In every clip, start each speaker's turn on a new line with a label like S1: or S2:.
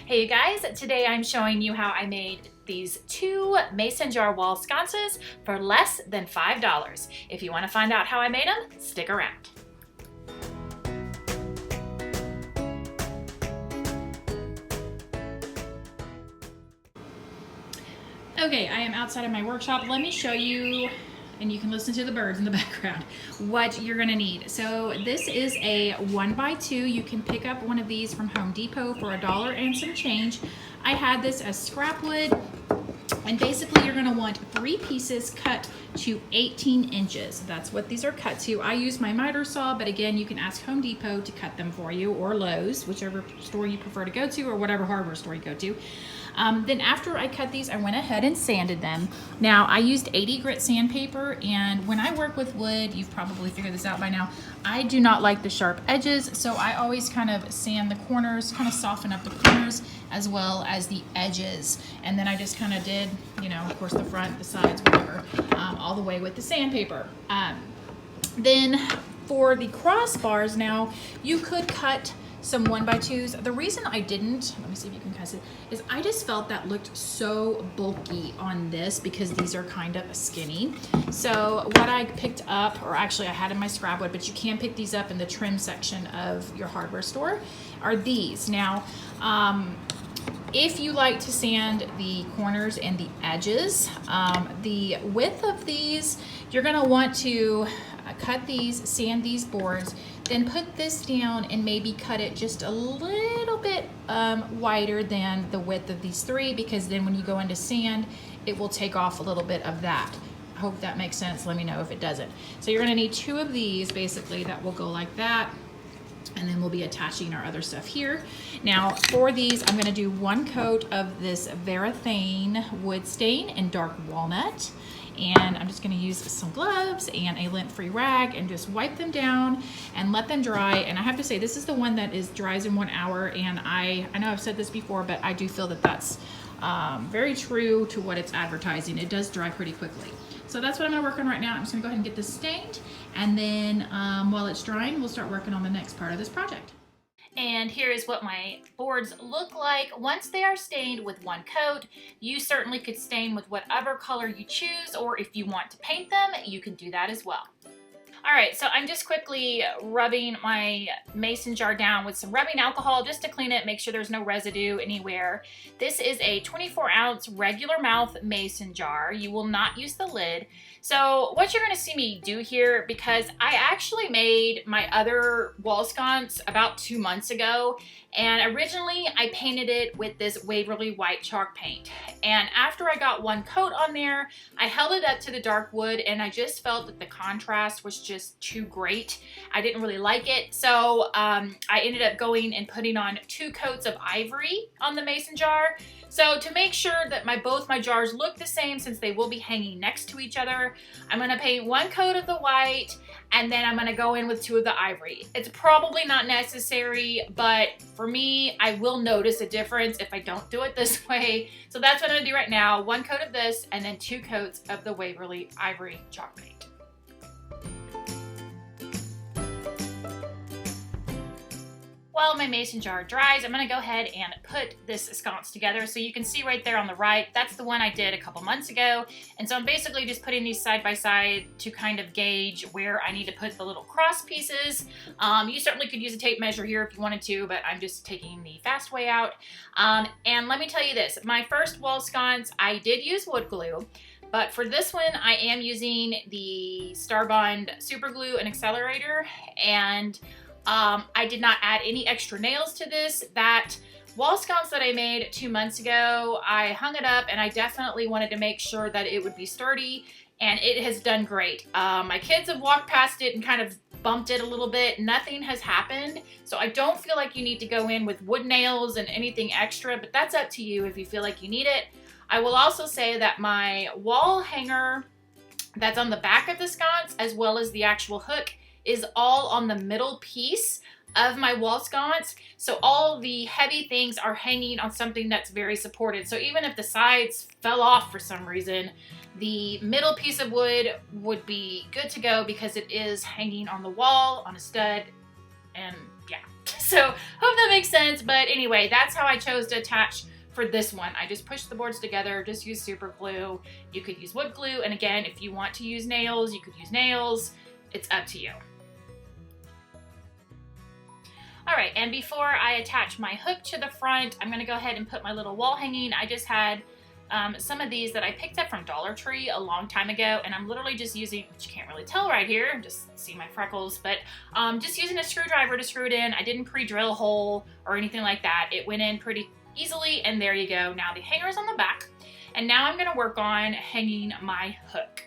S1: Hey you guys, today I'm showing you how I made these two mason jar wall sconces for less than $5. If you want to find out how I made them, stick around. Okay, I am outside of my workshop. Let me show you, and you can listen to the birds in the background, what you're gonna need. So this is a 1x2. You can pick up one of these from Home Depot for $1 and some change. I had this as scrap wood, and basically you're gonna want 3 pieces cut to 18 inches. That's what these are cut to. I use my miter saw, but again, you can ask Home Depot to cut them for you, or Lowe's, whichever store you prefer to go to, or whatever hardware store you go to. Then after I cut these, I went ahead and sanded them. Now, I used 80 grit sandpaper, and when I work with wood, you've probably figured this out by now, I do not like the sharp edges, so I always kind of sand the corners, kind of soften up the corners, as well as the edges. And then I just kind of did, you know, of course, the front, the sides, whatever, all the way with the sandpaper. Then for the crossbars now, you could cut some 1x2s. The reason I didn't, let me see if you can kind of see, is I just felt that looked so bulky on this because these are kind of skinny. So what I picked up, or actually I had in my scrap wood, but you can pick these up in the trim section of your hardware store, are these. Now, if you like to sand the corners and the edges, the width of these, you're gonna want to cut these, sand these boards, then put this down and maybe cut it just a little bit wider than the width of these 3, because then when you go into sand, it will take off a little bit of that. I hope that makes sense. Let me know if it doesn't. So you're gonna need 2 of these basically that will go like that. And then we'll be attaching our other stuff here. Now for these, I'm gonna do 1 coat of this Varathane wood stain in dark walnut. And I'm just gonna use some gloves and a lint-free rag and just wipe them down and let them dry. And I have to say, this is the one that dries in 1 hour. And I know I've said this before, but I do feel that that's very true to what it's advertising. It does dry pretty quickly. So that's what I'm gonna work on right now. I'm just gonna go ahead and get this stained. And then while it's drying, we'll start working on the next part of this project. And here is what my boards look like once they are stained with 1 coat. You certainly could stain with whatever color you choose, or if you want to paint them, you can do that as well. All right, so I'm just quickly rubbing my mason jar down with some rubbing alcohol just to clean it, make sure there's no residue anywhere. This is a 24-ounce regular mouth mason jar. You will not use the lid. So what you're gonna see me do here, because I actually made my other wall sconce about 2 months ago, and originally I painted it with this Waverly white chalk paint. And after I got 1 coat on there, I held it up to the dark wood, and I just felt that the contrast was just too great. I didn't really like it. So I ended up going and putting on 2 coats of ivory on the mason jar. So to make sure that both my jars look the same, since they will be hanging next to each other, I'm gonna paint 1 coat of the white, and then I'm gonna go in with 2 of the ivory. It's probably not necessary, but for me, I will notice a difference if I don't do it this way. So that's what I'm gonna do right now. 1 coat of this, and then 2 coats of the Waverly ivory chalk paint. While my mason jar dries, I'm gonna go ahead and put this sconce together. So you can see right there on the right, that's the one I did a couple months ago. And so I'm basically just putting these side by side to kind of gauge where I need to put the little cross pieces. You certainly could use a tape measure here if you wanted to, but I'm just taking the fast way out. And let me tell you this, my first wall sconce, I did use wood glue. But for this one, I am using the Starbond super glue and accelerator, and I did not add any extra nails to this. That wall sconce that I made 2 months ago, I hung it up, and I definitely wanted to make sure that it would be sturdy, and it has done great. My kids have walked past it and kind of bumped it a little bit. Nothing has happened, so I don't feel like you need to go in with wood nails and anything extra, but that's up to you if you feel like you need it. I will also say that my wall hanger that's on the back of the sconce, as well as the actual hook, is all on the middle piece of my wall sconce. So all the heavy things are hanging on something that's very supported. So even if the sides fell off for some reason, the middle piece of wood would be good to go because it is hanging on the wall on a stud, and yeah. So hope that makes sense. But anyway, that's how I chose to attach for this one. I just pushed the boards together, just use super glue. You could use wood glue. And again, if you want to use nails, you could use nails. It's up to you. All right, and before I attach my hook to the front, I'm gonna go ahead and put my little wall hanging. I just had some of these that I picked up from Dollar Tree a long time ago, and I'm literally just using, which you can't really tell right here, just see my freckles, but just using a screwdriver to screw it in. I didn't pre-drill a hole or anything like that. It went in pretty easily, and there you go. Now the hanger is on the back, and now I'm gonna work on hanging my hook.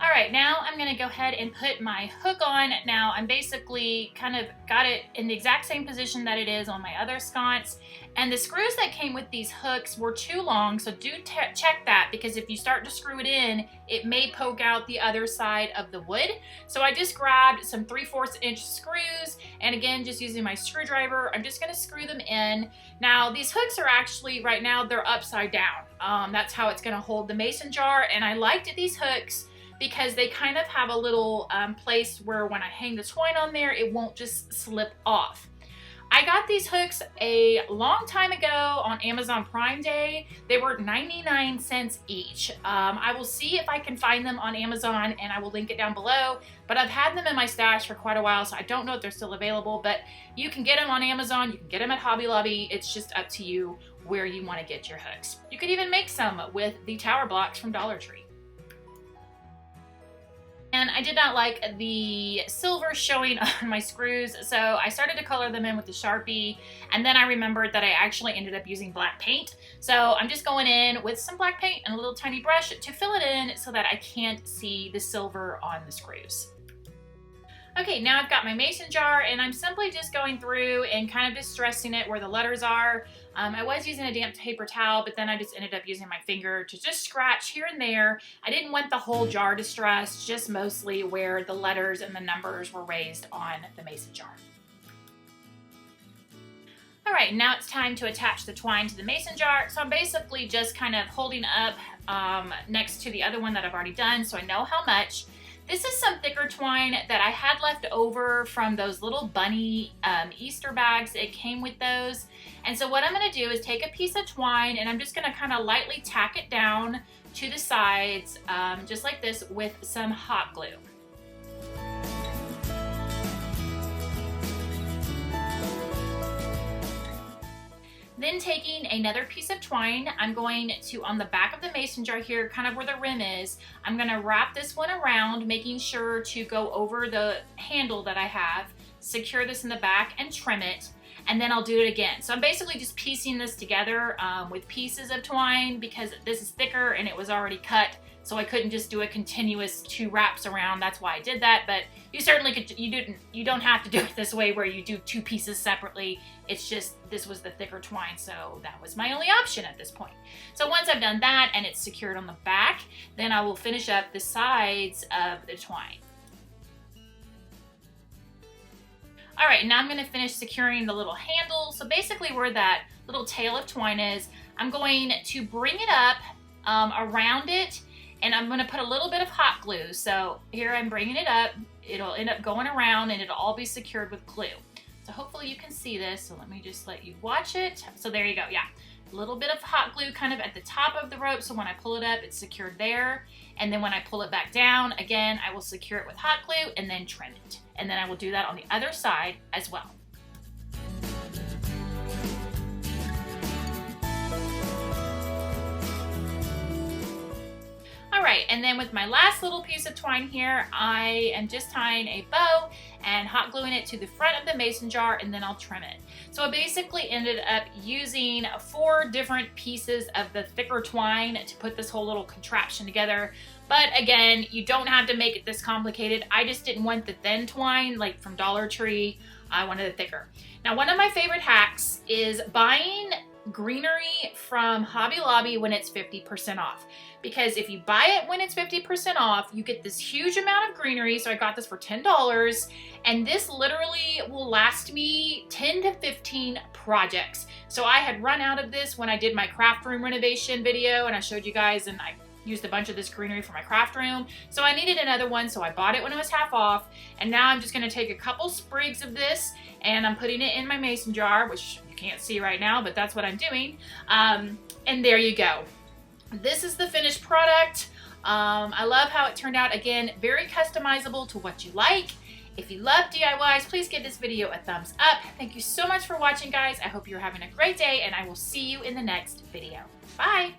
S1: All right, now I'm gonna go ahead and put my hook on. Now I'm basically kind of got it in the exact same position that it is on my other sconce. And the screws that came with these hooks were too long, so do check that, because if you start to screw it in, it may poke out the other side of the wood. So I just grabbed some 3/4 inch screws, and again, just using my screwdriver, I'm just gonna screw them in. Now these hooks are actually, right now, they're upside down. That's how it's gonna hold the mason jar, and I liked these hooks because they kind of have a little place where when I hang the twine on there, it won't just slip off. I got these hooks a long time ago on Amazon Prime Day. They were 99 cents each. I will see if I can find them on Amazon, and I will link it down below, but I've had them in my stash for quite a while, so I don't know if they're still available, but you can get them on Amazon, you can get them at Hobby Lobby. It's just up to you where you want to get your hooks. You could even make some with the tower blocks from Dollar Tree. And I did not like the silver showing on my screws, so I started to color them in with the Sharpie, and then I remembered that I actually ended up using black paint. So I'm just going in with some black paint and a little tiny brush to fill it in so that I can't see the silver on the screws. Okay, now I've got my mason jar, and I'm simply just going through and kind of distressing it where the letters are. I was using a damp paper towel, but then I just ended up using my finger to just scratch here and there. I didn't want the whole jar distressed, just mostly where the letters and the numbers were raised on the mason jar. All right, now it's time to attach the twine to the mason jar. So I'm basically just kind of holding up next to the other one that I've already done, so I know how much. This is some thicker twine that I had left over from those little bunny Easter bags. It came with those. And so what I'm gonna do is take a piece of twine, and I'm just gonna kind of lightly tack it down to the sides, just like this, with some hot glue. Then taking another piece of twine, I'm going to, on the back of the mason jar here, kind of where the rim is, I'm gonna wrap this one around, making sure to go over the handle that I have, secure this in the back and trim it, and then I'll do it again. So I'm basically just piecing this together with pieces of twine because this is thicker and it was already cut. So I couldn't just do a continuous 2 wraps around. That's why I did that. But you certainly could, you don't have to do it this way where you do 2 pieces separately. It's just, this was the thicker twine, so that was my only option at this point. So once I've done that and it's secured on the back, then I will finish up the sides of the twine. All right, now I'm gonna finish securing the little handle. So basically where that little tail of twine is, I'm going to bring it up around it, and I'm gonna put a little bit of hot glue. So here I'm bringing it up, it'll end up going around and it'll all be secured with glue. So hopefully you can see this, so let me just let you watch it. So there you go, yeah. A little bit of hot glue kind of at the top of the rope, so when I pull it up, it's secured there. And then when I pull it back down, again, I will secure it with hot glue and then trim it. And then I will do that on the other side as well. All right, and then with my last little piece of twine here, I am just tying a bow and hot gluing it to the front of the mason jar, and then I'll trim it. So I basically ended up using 4 different pieces of the thicker twine to put this whole little contraption together. But again, you don't have to make it this complicated. I just didn't want the thin twine like from Dollar Tree. I wanted it thicker. Now, one of my favorite hacks is buying greenery from Hobby Lobby when it's 50% off. Because if you buy it when it's 50% off, you get this huge amount of greenery. So I got this for $10, and this literally will last me 10 to 15 projects. So I had run out of this when I did my craft room renovation video, and I showed you guys, and I used a bunch of this greenery for my craft room. So I needed another one, so I bought it when it was half off. And now I'm just gonna take a couple sprigs of this and I'm putting it in my mason jar, which you can't see right now, but that's what I'm doing. And there you go. This is the finished product. I love how it turned out. Again, very customizable to what you like. If you love DIYs, please give this video a thumbs up. Thank you so much for watching, guys. I hope you're having a great day, and I will see you in the next video. Bye.